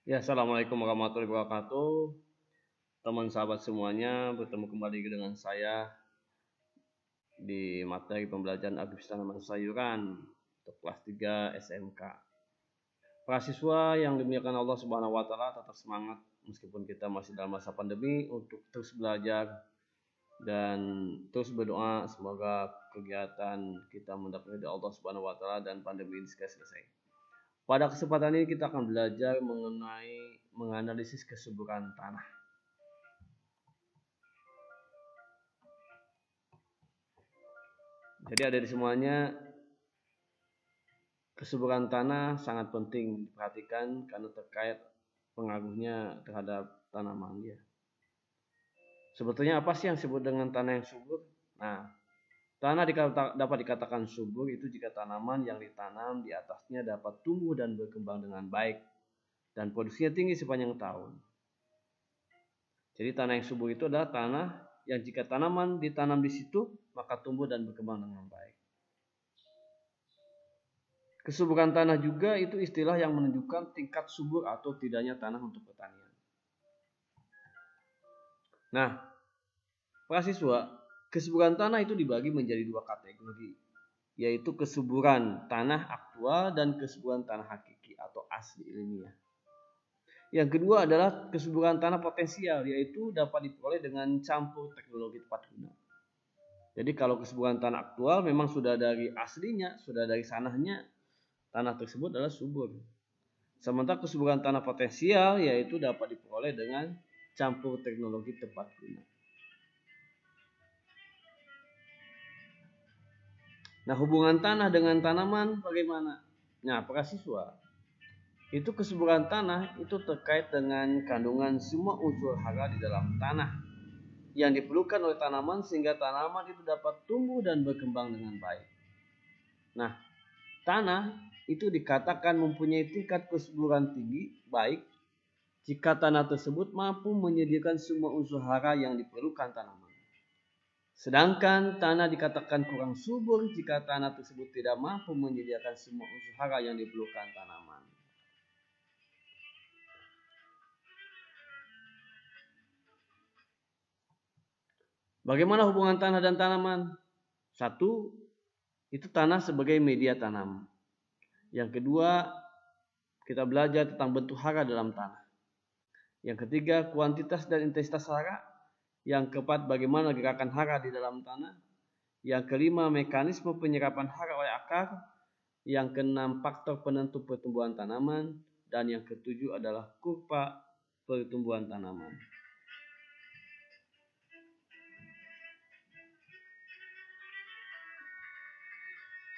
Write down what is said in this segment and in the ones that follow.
Ya, assalamualaikum warahmatullahi wabarakatuh. Teman sahabat semuanya, bertemu kembali dengan saya di materi pembelajaran agribisnis tanaman sayuran untuk kelas 3 SMK. Para siswa yang dimuliakan Allah Subhanahu wa taala, tetap semangat meskipun kita masih dalam masa pandemi untuk terus belajar dan terus berdoa semoga kegiatan kita mendapat ridha Allah Subhanahu wa taala dan pandemi ini segera selesai. Pada kesempatan ini kita akan belajar mengenai menganalisis kesuburan tanah. Jadi ada di semuanya, kesuburan tanah sangat penting diperhatikan karena terkait pengaruhnya terhadap tanaman ya. Sebetulnya apa sih yang disebut dengan tanah yang subur? Nah, tanah dapat dikatakan subur itu jika tanaman yang ditanam di atasnya dapat tumbuh dan berkembang dengan baik dan produksinya tinggi sepanjang tahun. Jadi tanah yang subur itu adalah tanah yang jika tanaman ditanam di situ maka tumbuh dan berkembang dengan baik. Kesuburan tanah juga itu istilah yang menunjukkan tingkat subur atau tidaknya tanah untuk pertanian. Nah, para siswa, kesuburan tanah itu dibagi menjadi dua kategori, yaitu kesuburan tanah aktual dan kesuburan tanah hakiki atau asli ilmiah. Yang kedua adalah kesuburan tanah potensial, yaitu dapat diperoleh dengan campur teknologi tepat guna. Jadi kalau kesuburan tanah aktual memang sudah dari aslinya, sudah dari sanahnya, tanah tersebut adalah subur. Sementara kesuburan tanah potensial yaitu dapat diperoleh dengan campur teknologi tepat guna. Nah, hubungan tanah dengan tanaman bagaimana? Nah, para siswa, itu kesuburan tanah itu terkait dengan kandungan semua unsur hara di dalam tanah yang diperlukan oleh tanaman sehingga tanaman itu dapat tumbuh dan berkembang dengan baik. Nah, tanah itu dikatakan mempunyai tingkat kesuburan tinggi baik jika tanah tersebut mampu menyediakan semua unsur hara yang diperlukan tanaman. Sedangkan tanah dikatakan kurang subur jika tanah tersebut tidak mampu menyediakan semua unsur hara yang diperlukan tanaman. Bagaimana hubungan tanah dan tanaman? Satu, itu tanah sebagai media tanam. Yang kedua, kita belajar tentang bentuk hara dalam tanah. Yang ketiga, kuantitas dan intensitas hara. Yang keempat, bagaimana gerakan hara di dalam tanah. Yang kelima, mekanisme penyerapan hara oleh akar. Yang keenam, faktor penentu pertumbuhan tanaman. Dan yang ketujuh adalah kurva pertumbuhan tanaman.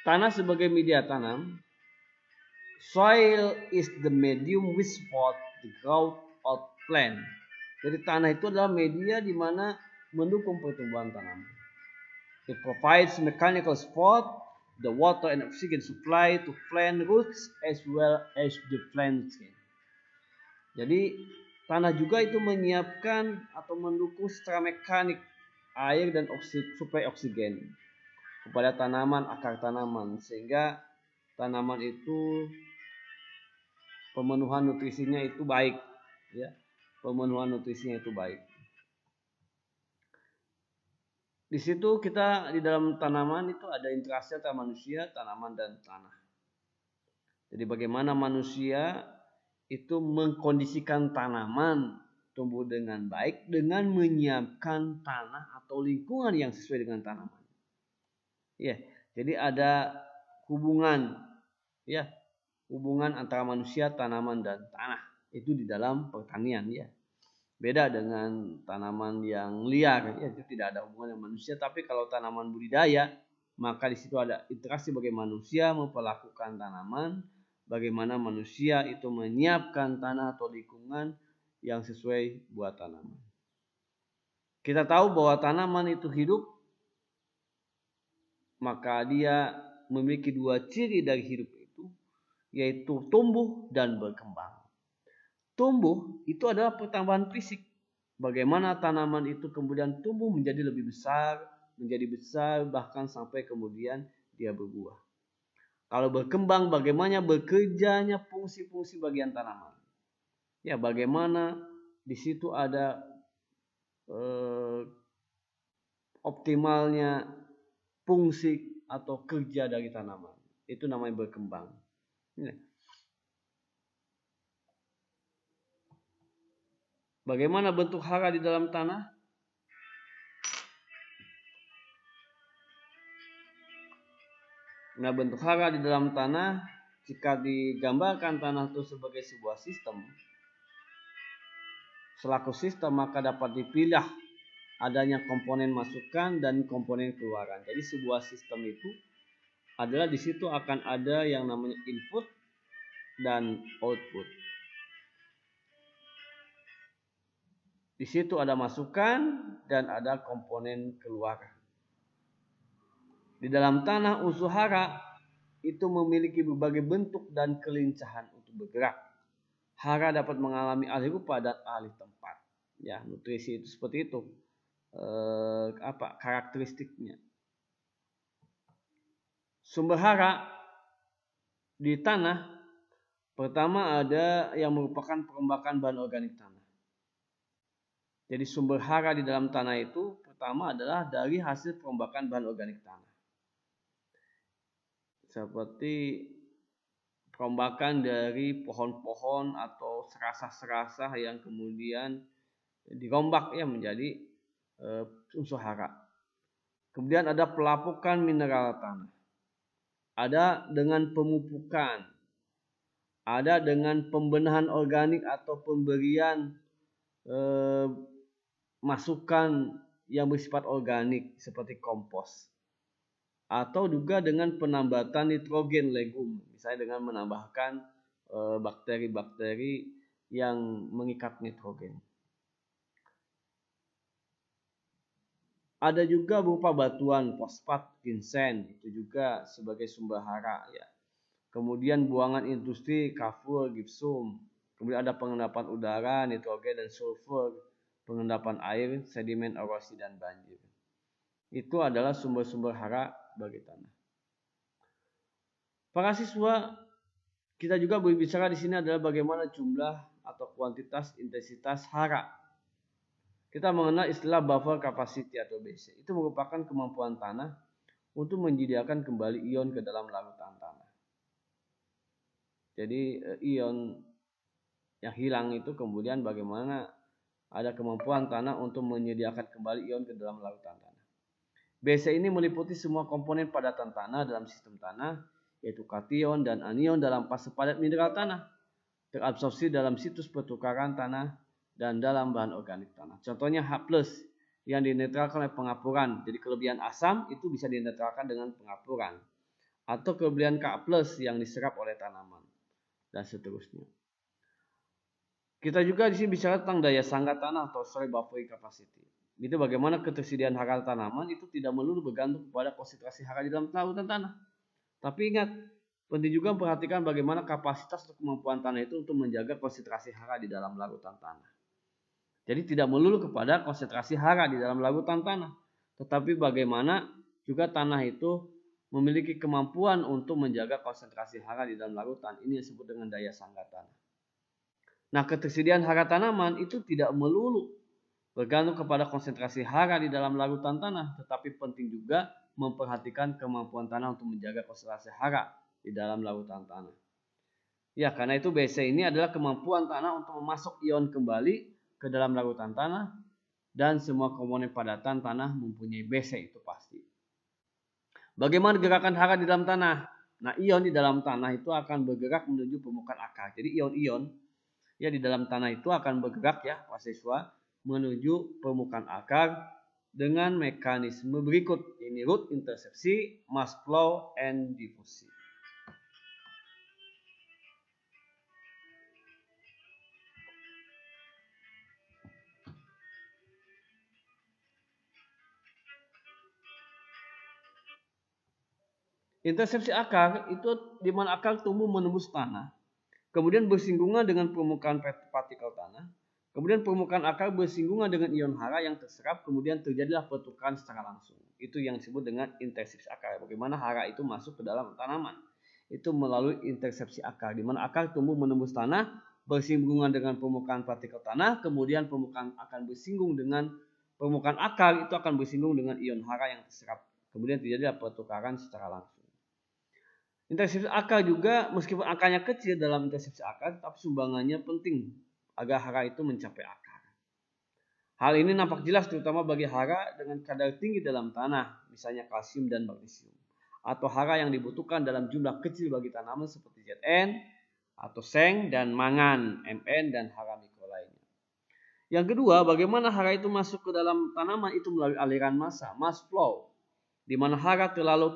Tanah sebagai media tanam. Soil is the medium which support the growth of plant. Jadi tanah itu adalah media di mana mendukung pertumbuhan tanaman. It provides mechanical support, the water and oxygen supply to plant roots as well as the plant skin. Jadi tanah juga itu menyiapkan atau mendukung secara mekanik air dan suplai oksigen kepada tanaman, akar tanaman, sehingga tanaman itu pemenuhan nutrisinya itu baik, ya. Pemenuhan nutrisinya itu baik. Di situ kita di dalam tanaman itu ada interaksi antara manusia, tanaman dan tanah. Jadi bagaimana manusia itu mengkondisikan tanaman tumbuh dengan baik dengan menyiapkan tanah atau lingkungan yang sesuai dengan tanaman. Ya, jadi ada hubungan, ya, hubungan antara manusia, tanaman dan tanah itu di dalam pertanian, ya. Beda dengan tanaman yang liar, ya, itu tidak ada hubungan dengan manusia. Tapi kalau tanaman budidaya, maka di situ ada interaksi bagaimana manusia memperlakukan tanaman, bagaimana manusia itu menyiapkan tanah atau lingkungan yang sesuai buat tanaman. Kita tahu bahwa tanaman itu hidup, maka dia memiliki dua ciri dari hidup itu, yaitu tumbuh dan berkembang. Tumbuh itu adalah pertambahan fisik. Bagaimana tanaman itu kemudian tumbuh menjadi lebih besar, bahkan sampai kemudian dia berbuah. Kalau berkembang, bagaimana bekerjanya fungsi-fungsi bagian tanaman. Ya, bagaimana di situ ada optimalnya fungsi atau kerja dari tanaman. Itu namanya berkembang. Ya. Bagaimana bentuk hara di dalam tanah? Nah, bentuk hara di dalam tanah, jika digambarkan tanah itu sebagai sebuah sistem, selaku sistem maka dapat dipilih adanya komponen masukan dan komponen keluaran. Jadi sebuah sistem itu adalah di situ akan ada yang namanya input dan output. Di situ ada masukan dan ada komponen keluaran. Di dalam tanah unsur hara itu memiliki berbagai bentuk dan kelincahan untuk bergerak. Hara dapat mengalami alih rupa dan alih tempat. Ya, nutrisi itu seperti itu. Karakteristiknya. Sumber hara di tanah pertama ada yang merupakan perombakan bahan organik tanah. Jadi sumber hara di dalam tanah itu pertama adalah dari hasil perombakan bahan organik tanah. Seperti perombakan dari pohon-pohon atau serasah-serasah yang kemudian dirombak ya menjadi unsur hara. Kemudian ada pelapukan mineral tanah. Ada dengan pemupukan. Ada dengan pembenahan organik atau pemberian masukan yang bersifat organik seperti kompos. Atau juga dengan penambatan nitrogen legum, misalnya dengan menambahkan bakteri-bakteri yang mengikat nitrogen. Ada juga berupa batuan fosfat, ginseng, itu juga sebagai sumber hara ya. Kemudian buangan industri, kafur, gipsum. Kemudian ada pengendapan udara, nitrogen dan sulfur, pengendapan air, sedimen, erosi dan banjir. Itu adalah sumber-sumber hara bagi tanah. Para siswa, kita juga berbicara di sini adalah bagaimana jumlah atau kuantitas intensitas hara. Kita mengenal istilah buffer capacity atau BC. Itu merupakan kemampuan tanah untuk menyediakan kembali ion ke dalam larutan tanah. Jadi ion yang hilang itu kemudian bagaimana ada kemampuan tanah untuk menyediakan kembali ion ke dalam larutan tanah. BC ini meliputi semua komponen padatan tanah dalam sistem tanah, yaitu kation dan anion dalam fase padat mineral tanah, terabsorpsi dalam situs pertukaran tanah, dan dalam bahan organik tanah. Contohnya H+ yang dinetralkan oleh pengapuran. Jadi kelebihan asam itu bisa dinetralkan dengan pengapuran. Atau kelebihan K+ yang diserap oleh tanaman. Dan seterusnya. Kita juga di sini bicara tentang daya sangga tanah atau soil buffering capacity. Itu bagaimana ketersediaan hara tanaman itu tidak melulu bergantung kepada konsentrasi hara di dalam larutan tanah. Tapi ingat, penting juga memperhatikan bagaimana kapasitas atau kemampuan tanah itu untuk menjaga konsentrasi hara di dalam larutan tanah. Jadi tidak melulu kepada konsentrasi hara di dalam larutan tanah. Tetapi bagaimana juga tanah itu memiliki kemampuan untuk menjaga konsentrasi hara di dalam larutan. Ini disebut dengan daya sangga tanah. Nah, ketersediaan hara tanaman itu tidak melulu bergantung kepada konsentrasi hara di dalam larutan tanah, tetapi penting juga memperhatikan kemampuan tanah untuk menjaga konsentrasi hara di dalam larutan tanah. Ya, karena itu BC ini adalah kemampuan tanah untuk memasok ion kembali ke dalam larutan tanah, dan semua komponen padatan tanah mempunyai BC itu pasti. Bagaimana gerakan hara di dalam tanah? Nah, ion di dalam tanah itu akan bergerak menuju permukaan akar. Jadi ion-ion ya di dalam tanah itu akan bergerak ya, Pak siswa, menuju permukaan akar dengan mekanisme berikut. Ini root intersepsi, mass flow, and difusi. Intersepsi akar itu di mana akar tumbuh menembus tanah, kemudian bersinggungan dengan permukaan partikel tanah. Kemudian permukaan akar bersinggungan dengan ion hara yang terserap, kemudian terjadilah pertukaran secara langsung. Itu yang disebut dengan intersepsi akar. Bagaimana hara itu masuk ke dalam tanaman? Itu melalui intersepsi akar, di mana akar tumbuh menembus tanah, bersinggungan dengan permukaan partikel tanah, kemudian permukaan akan bersinggung dengan permukaan akar, itu akan bersinggung dengan ion hara yang terserap. Kemudian terjadi pertukaran secara langsung. Intersepsi akar juga, meskipun akarnya kecil dalam intersepsi akar, tapi sumbangannya penting agar hara itu mencapai akar. Hal ini nampak jelas terutama bagi hara dengan kadar tinggi dalam tanah, misalnya kalsium dan magnesium, atau hara yang dibutuhkan dalam jumlah kecil bagi tanaman seperti Zn, atau seng dan mangan, Mn dan hara mikro lainnya. Yang kedua, bagaimana hara itu masuk ke dalam tanaman itu melalui aliran massa, mass flow, di mana hara terlalu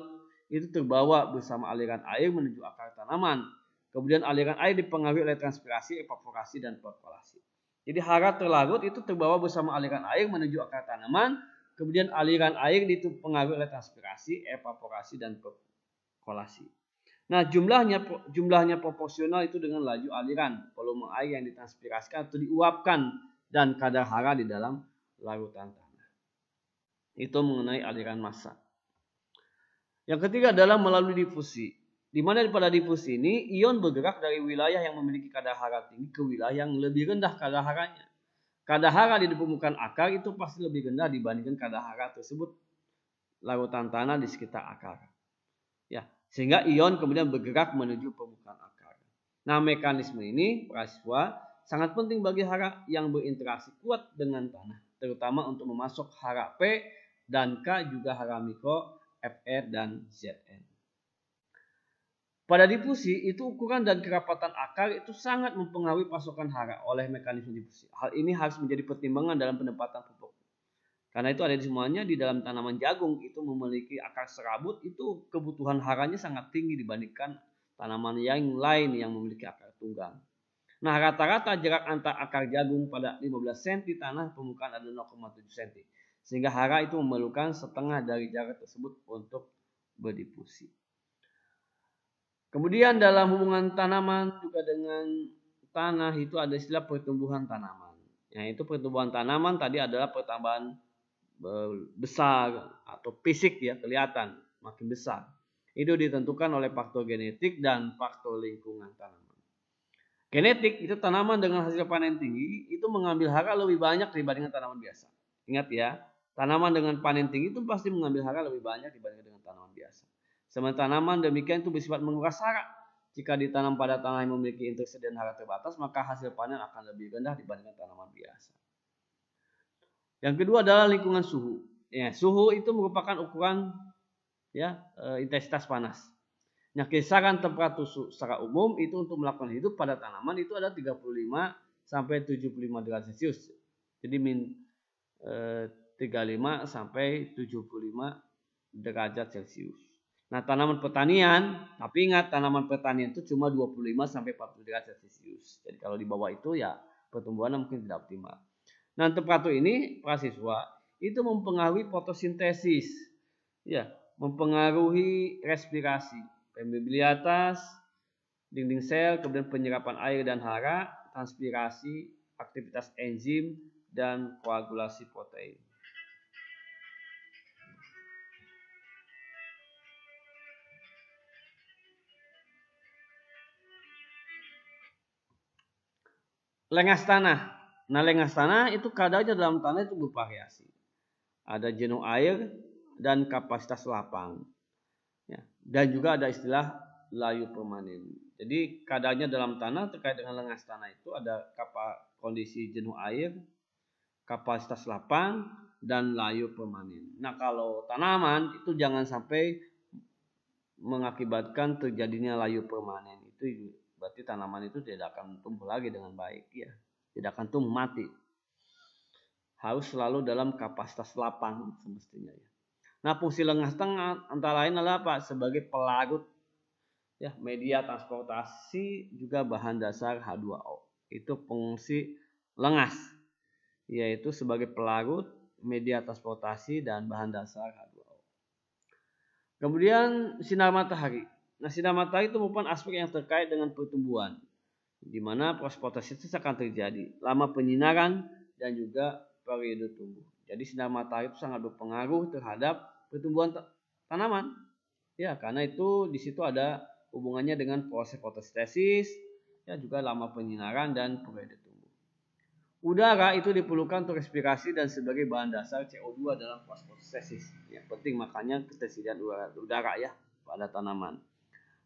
itu terbawa bersama aliran air menuju akar tanaman. Kemudian aliran air dipengaruhi oleh transpirasi, evaporasi, dan perkolasi. Jadi hara terlarut itu terbawa bersama aliran air menuju akar tanaman. Kemudian aliran air dipengaruhi oleh transpirasi, evaporasi, dan perkolasi. Nah, jumlahnya proporsional itu dengan laju aliran, volume air yang ditranspirasikan atau diuapkan, dan kadar hara di dalam larutan tanah. Itu mengenai aliran massa. Yang ketiga adalah melalui difusi. Di mana pada difusi ini, ion bergerak dari wilayah yang memiliki kadar hara tinggi ke wilayah yang lebih rendah kadar haranya. Kadar hara di permukaan akar itu pasti lebih rendah dibandingkan kadar hara tersebut larutan tanah di sekitar akar. Ya, sehingga ion kemudian bergerak menuju permukaan akar. Nah, mekanisme ini, para siswa, sangat penting bagi hara yang berinteraksi kuat dengan tanah, terutama untuk memasok hara P dan K, juga hara mikro, Fr dan Zn. Pada difusi, itu ukuran dan kerapatan akar itu sangat mempengaruhi pasokan hara oleh mekanisme difusi. Hal ini harus menjadi pertimbangan dalam penempatan pupuk. Karena itu ada di semuanya di dalam tanaman jagung itu memiliki akar serabut, itu kebutuhan haranya sangat tinggi dibandingkan tanaman yang lain yang memiliki akar tunggang. Nah, rata-rata jarak antar akar jagung pada 15 cm tanah permukaan ada 0,7 cm. Sehingga hara itu memerlukan setengah dari jarak tersebut untuk berdifusi. Kemudian dalam hubungan tanaman juga dengan tanah itu ada istilah pertumbuhan tanaman. Yaitu pertumbuhan tanaman tadi adalah pertambahan besar atau fisik, ya, kelihatan makin besar. Itu ditentukan oleh faktor genetik dan faktor lingkungan tanaman. Genetik itu tanaman dengan hasil panen tinggi itu mengambil hara lebih banyak dibandingkan tanaman biasa. Ingat ya, tanaman dengan panen tinggi itu pasti mengambil hara lebih banyak dibandingkan dengan tanaman biasa. Sementara tanaman demikian itu bersifat menguras hara. Jika ditanam pada tanah yang memiliki intersediaan hara terbatas, maka hasil panen akan lebih rendah dibandingkan tanaman biasa. Yang kedua adalah lingkungan suhu. Ya, suhu itu merupakan ukuran, ya, intensitas panas. Nah, kisaran temperatur secara umum itu untuk melakukan hidup pada tanaman itu ada 35 sampai 75 derajat Celcius. Jadi 35 sampai 75 derajat Celcius. Nah, tanaman pertanian, tapi ingat tanaman pertanian itu cuma 25 sampai 40 derajat Celcius. Jadi kalau di bawah itu ya pertumbuhannya mungkin tidak optimal. Nah, temperatur ini, para siswa, itu mempengaruhi fotosintesis, ya, mempengaruhi respirasi, permeabilitas dinding sel, kemudian penyerapan air dan hara, transpirasi, aktivitas enzim, dan koagulasi protein. Lengas tanah. Nah, lengas tanah itu kadarnya dalam tanah itu bervariasi. Ada jenuh air dan kapasitas lapang. Ya, dan juga ada istilah layu permanen. Jadi kadarnya dalam tanah terkait dengan lengas tanah itu ada kondisi jenuh air, kapasitas lapang, dan layu permanen. Nah, kalau tanaman itu jangan sampai mengakibatkan terjadinya layu permanen. Itu berarti tanaman itu tidak akan tumbuh lagi dengan baik, ya. Tidak akan tumbuh, mati. Harus selalu dalam kapasitas lapang semestinya, ya. Nah, fungsi lengas tanah antara lain adalah apa? Sebagai pelarut, ya, media transportasi juga bahan dasar H2O. Itu fungsi lengas, yaitu sebagai pelarut, media transportasi, dan bahan dasar H2O. Kemudian sinar matahari. Nah, sinar matahari itu merupakan aspek yang terkait dengan pertumbuhan, di mana proses fotosintesis akan terjadi, lama penyinaran, dan juga periode tumbuh. Jadi sinar matahari itu sangat berpengaruh terhadap pertumbuhan tanaman. Ya, karena itu di situ ada hubungannya dengan proses fotosintesis, ya juga lama penyinaran dan periode tumbuh. Udara itu diperlukan untuk respirasi dan sebagai bahan dasar CO2 dalam fotosintesis. Yang penting makanya ketersediaan udara ya pada tanaman.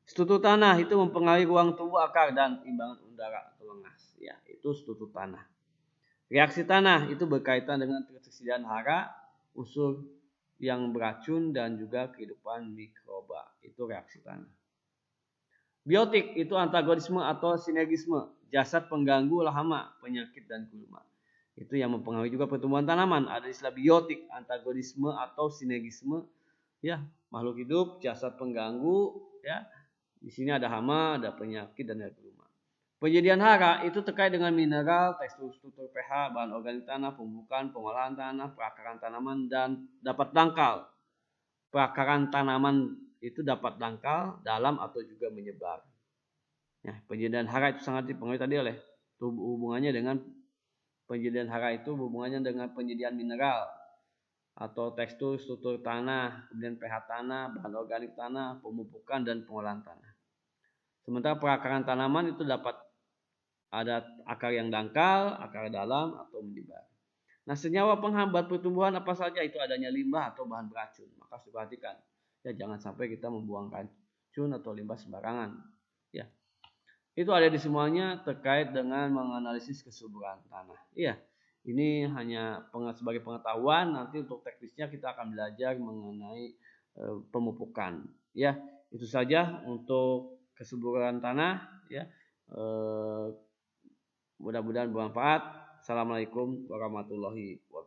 Struktur tanah itu mempengaruhi ruang tumbuh akar dan timbangan udara atau lengas. Ya, itu struktur tanah. Reaksi tanah itu berkaitan dengan ketersediaan hara, unsur yang beracun dan juga kehidupan mikroba. Itu reaksi tanah. Biotik itu antagonisme atau sinergisme, jasad pengganggu hama, penyakit dan gulma. Itu yang mempengaruhi juga pertumbuhan tanaman. Ada istilah biotik, antagonisme atau sinergisme, ya, makhluk hidup, jasad pengganggu, ya. Di sini ada hama, ada penyakit dan ada gulma. Penyediaan hara itu terkait dengan mineral, tekstur, struktur pH, bahan organik tanah, pemupukan, pengolahan tanah, perakaran tanaman dan dapat dangkal. Perakaran tanaman itu dapat dangkal, dalam atau juga menyebar. Ya, penyediaan hara itu sangat dipengaruhi tadi oleh hubungannya dengan penyediaan hara itu hubungannya dengan penyediaan mineral atau tekstur, struktur tanah, kemudian pH tanah, bahan organik tanah, pemupukan dan pengolahan tanah. Sementara perakaran tanaman itu dapat ada akar yang dangkal, akar dalam atau menyebar. Nah, senyawa penghambat pertumbuhan apa saja itu adanya limbah atau bahan beracun. Maka harus diperhatikan. Ya, jangan sampai kita membuang racun atau limbah sembarangan. Ya. Itu ada di semuanya terkait dengan menganalisis kesuburan tanah. Iya. Ini hanya sebagai pengetahuan, nanti untuk teknisnya kita akan belajar mengenai pemupukan. Ya, itu saja untuk kesuburan tanah ya. Mudah-mudahan bermanfaat. Assalamualaikum warahmatullahi wabarakatuh.